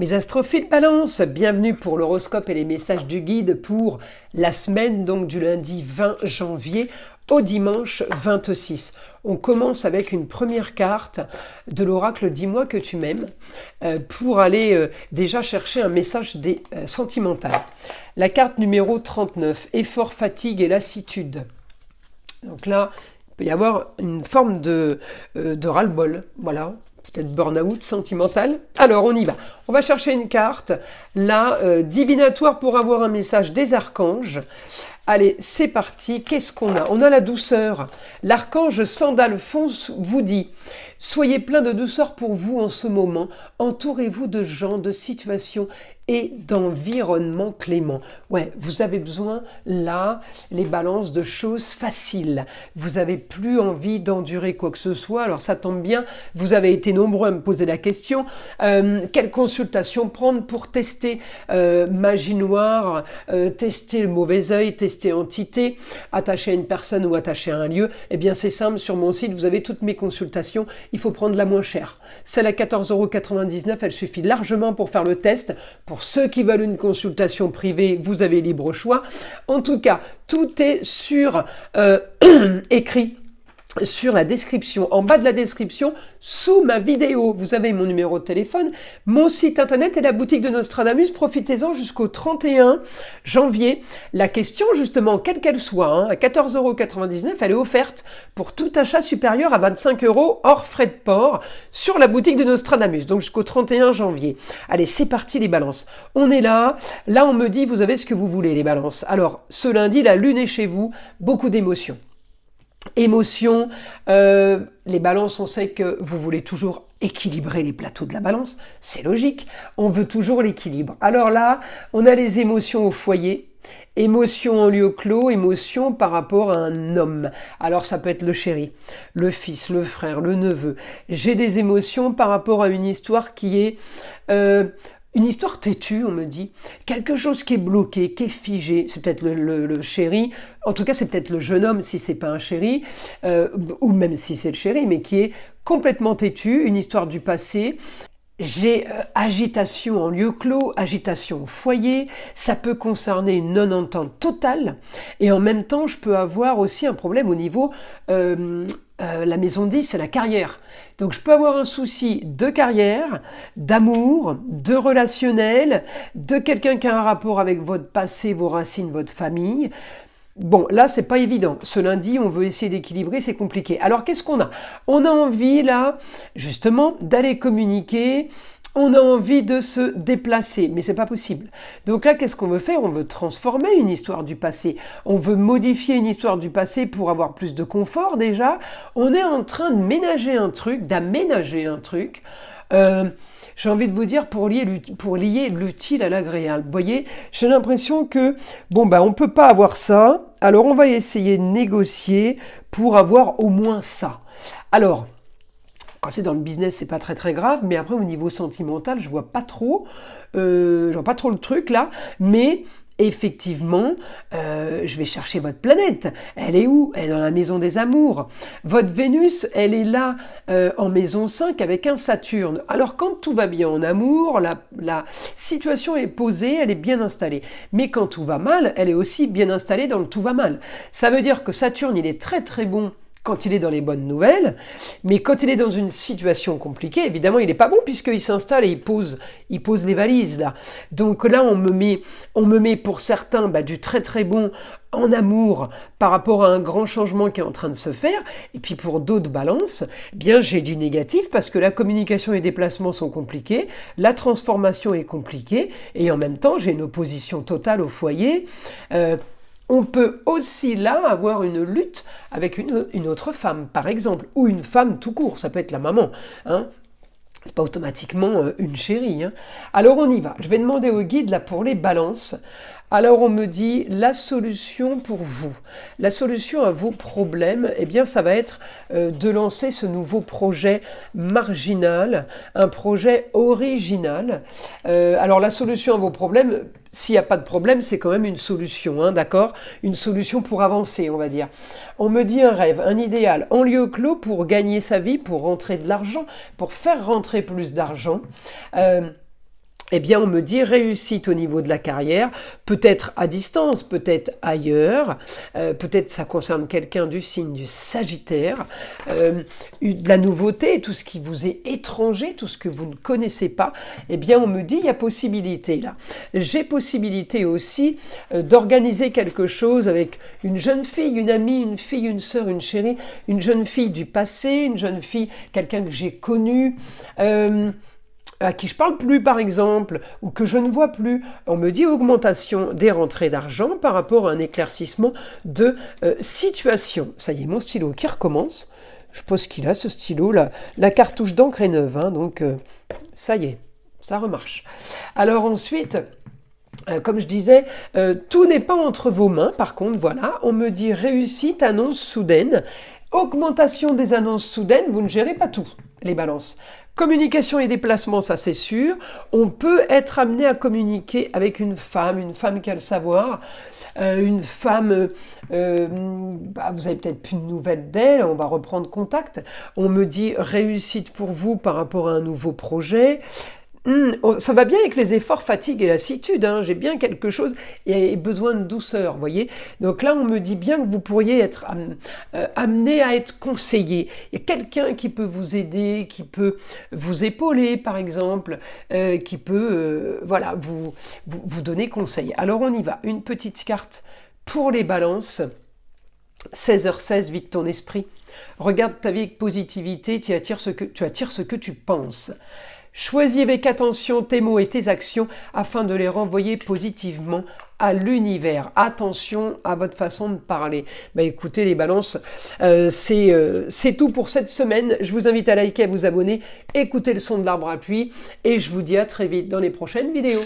Mes astrophiles balance, bienvenue pour l'horoscope et les messages du guide pour la semaine donc du lundi 20 janvier au dimanche 26. On commence avec une première carte de l'oracle Dis-moi que tu m'aimes pour aller déjà chercher un message sentimental. La carte numéro 39, effort, fatigue et lassitude. Donc là, il peut y avoir une forme de ras-le-bol, voilà. Peut-être burn-out sentimental. Alors on y va. On va chercher une carte, là, divinatoire pour avoir un message des archanges. Allez, c'est parti. Qu'est-ce qu'on a? On a la douceur. L'archange Sandalphonse vous dit: soyez plein de douceur pour vous en ce moment. Entourez-vous de gens, de situations et d'environnements cléments. Ouais, vous avez besoin, là, les balances, de choses faciles. Vous n'avez plus envie d'endurer quoi que ce soit. Alors ça tombe bien, vous avez été nombreux à me poser la question. Quelle consultation prendre pour tester magie noire, tester le mauvais œil, tester entité, attaché à une personne ou attaché à un lieu? Eh bien c'est simple, sur mon site, vous avez toutes mes consultations. Il faut prendre la moins chère. Celle à 14,99 €, elle suffit largement pour faire le test. Pour ceux qui veulent une consultation privée, vous avez libre choix. En tout cas, tout est sur écrit sur la description, en bas de la description, sous ma vidéo. Vous avez mon numéro de téléphone, mon site internet et la boutique de Nostradamus. Profitez-en jusqu'au 31 janvier. La question, justement, quelle qu'elle soit, à 14,99 €, elle est offerte pour tout achat supérieur à 25 € hors frais de port sur la boutique de Nostradamus, donc jusqu'au 31 janvier. Allez, c'est parti les balances. On est là. Là, on me dit, vous avez ce que vous voulez, les balances. Alors, ce lundi, la lune est chez vous. Beaucoup d'émotions. Émotion, les balances, on sait que vous voulez toujours équilibrer les plateaux de la balance, c'est logique, on veut toujours l'équilibre. Alors là, on a les émotions au foyer, émotions en lieu clos, émotions par rapport à un homme. Alors ça peut être le chéri, le fils, le frère, le neveu. J'ai des émotions par rapport à une histoire qui est... une histoire têtue, on me dit. Quelque chose qui est bloqué, qui est figé. C'est peut-être le chéri. En tout cas, c'est peut-être le jeune homme si c'est pas un chéri. Ou même si c'est le chéri, mais qui est complètement têtu. Une histoire du passé. J'ai agitation en lieu clos, agitation au foyer. Ça peut concerner une non-entente totale. Et en même temps, je peux avoir aussi un problème au niveau... la maison 10, c'est la carrière. Donc je peux avoir un souci de carrière, d'amour, de relationnel, de quelqu'un qui a un rapport avec votre passé, vos racines, votre famille. Bon, là, c'est pas évident. Ce lundi, on veut essayer d'équilibrer, c'est compliqué. Alors, qu'est-ce qu'on a? On a envie, là, justement, d'aller communiquer. On a envie de se déplacer, mais c'est pas possible. Donc là, qu'est-ce qu'on veut faire? On veut transformer une histoire du passé. On veut modifier une histoire du passé pour avoir plus de confort déjà. On est en train de ménager un truc, d'aménager un truc. J'ai envie de vous dire pour lier l'utile à l'agréable. Vous voyez, j'ai l'impression que, on peut pas avoir ça, alors on va essayer de négocier pour avoir au moins ça. Alors, quand c'est dans le business, c'est pas très très grave, mais après au niveau sentimental, je vois pas trop le truc là, mais effectivement, je vais chercher votre planète. Elle est où? Elle est dans la maison des amours. Votre Vénus, elle est là en maison 5 avec un Saturne. Alors quand tout va bien en amour, la situation est posée, elle est bien installée. Mais quand tout va mal, elle est aussi bien installée dans le tout va mal. Ça veut dire que Saturne, il est très très bon quand il est dans les bonnes nouvelles, mais quand il est dans une situation compliquée, évidemment, il n'est pas bon puisqu'il s'installe et il pose les valises là. Donc là, on me met pour certains du très très bon en amour par rapport à un grand changement qui est en train de se faire, et puis pour d'autres balances, j'ai du négatif parce que la communication et les déplacements sont compliqués, la transformation est compliquée, et en même temps, j'ai une opposition totale au foyer. On peut aussi là avoir une lutte avec une autre femme, par exemple, ou une femme tout court, ça peut être la maman, c'est pas automatiquement une chérie. Alors on y va, je vais demander au guide là pour les balances. Alors on me dit la solution pour vous, la solution à vos problèmes, ça va être de lancer ce nouveau projet marginal, un projet original. Alors la solution à vos problèmes, s'il n'y a pas de problème, c'est quand même une solution, d'accord? Une solution pour avancer, on va dire. On me dit un rêve, un idéal, en lieu clos pour gagner sa vie, pour rentrer de l'argent, pour faire rentrer plus d'argent. eh bien, on me dit réussite au niveau de la carrière, peut-être à distance, peut-être ailleurs, peut-être ça concerne quelqu'un du signe du Sagittaire, de la nouveauté, tout ce qui vous est étranger, tout ce que vous ne connaissez pas, eh bien, on me dit il y a possibilité là. J'ai possibilité aussi d'organiser quelque chose avec une jeune fille, une amie, une fille, une sœur, une chérie, une jeune fille du passé, une jeune fille, quelqu'un que j'ai connu, à qui je parle plus par exemple, ou que je ne vois plus. On me dit augmentation des rentrées d'argent par rapport à un éclaircissement de situation. Ça y est, mon stylo qui recommence. Je pense qu'il a ce stylo, la cartouche d'encre est neuve, hein, donc ça y est, ça remarche. Alors ensuite, comme je disais, tout n'est pas entre vos mains, par contre, voilà, on me dit réussite, annonce soudaine, augmentation des annonces soudaines, vous ne gérez pas tout, les balances. Communication et déplacement, ça c'est sûr. On peut être amené à communiquer avec une femme qui a le savoir, une femme, vous avez peut-être plus de nouvelles d'elle, on va reprendre contact. On me dit réussite pour vous par rapport à un nouveau projet. Ça va bien avec les efforts, fatigue et lassitude, hein. J'ai bien quelque chose et besoin de douceur, vous voyez. Donc là, on me dit bien que vous pourriez être amené à être conseillé. Il y a quelqu'un qui peut vous aider, qui peut vous épauler, par exemple, qui peut voilà, vous donner conseil. Alors on y va, une petite carte pour les balances. 16h16, vide ton esprit. Regarde ta vie avec positivité, tu attires ce que tu penses. Choisis avec attention tes mots et tes actions afin de les renvoyer positivement à l'univers. Attention à votre façon de parler. Écoutez les balances, c'est tout pour cette semaine. Je vous invite à liker, à vous abonner, écouter le son de l'arbre à pluie et je vous dis à très vite dans les prochaines vidéos.